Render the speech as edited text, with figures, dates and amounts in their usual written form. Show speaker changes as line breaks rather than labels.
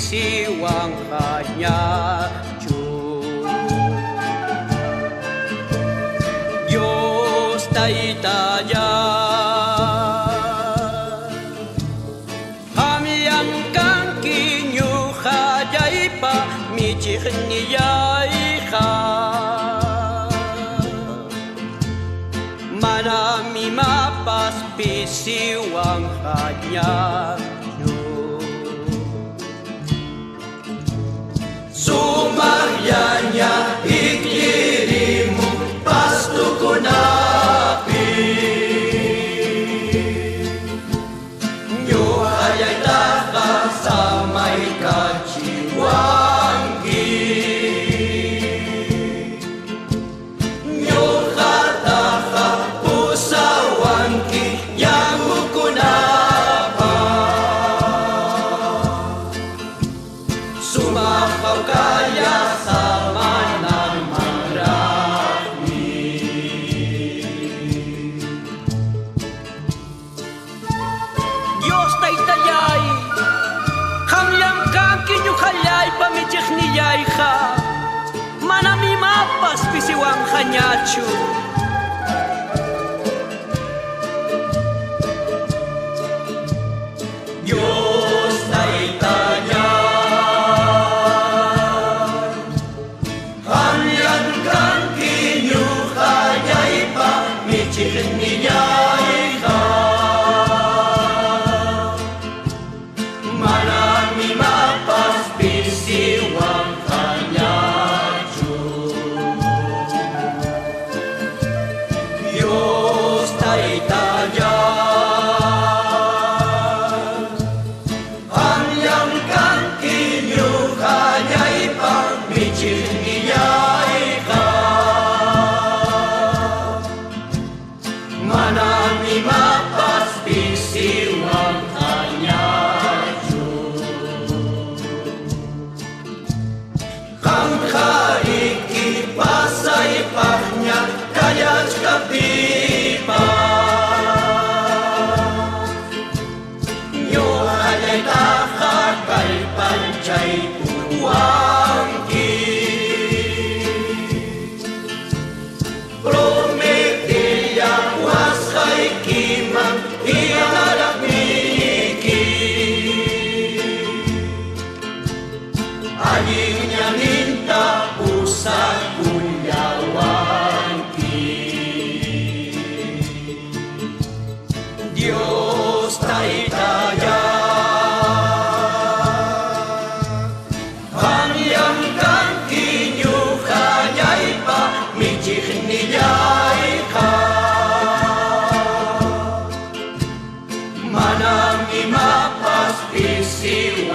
pisiwang kanya Diyos taitaya Hamian kang kinyo kajay pa Michik niyay ka Manami mapas pisiwang kanya Sumaryanya ikirimu pastu kunapi Nyo ayay taka samay kachiwangi Nyo kataka pusawangi yang mukunapa Sumakaw kaya sa manang marami Diyos taytayay Kamyang kang kinyukalyay pamitik niyay ka Manami mapas pisiwang kanyachu Diyos taytayay Michikin niyay ka Marami mapas pisiwang kanya Diyos taytayan Hanyang kang kinyo kanya'y pang Michikin niyay ka Manami mapas pisiwang kanya Kang kaikipasay pahnya kaya't kapipa Nyo ayay takakay panchay puwangki Kimang iyangalak niki Aying niya ninta pusat kunyawangki Diyos taytaya Hanyang kang kinyo kanya'y pa Michik niyay ka Manami mapas pisiw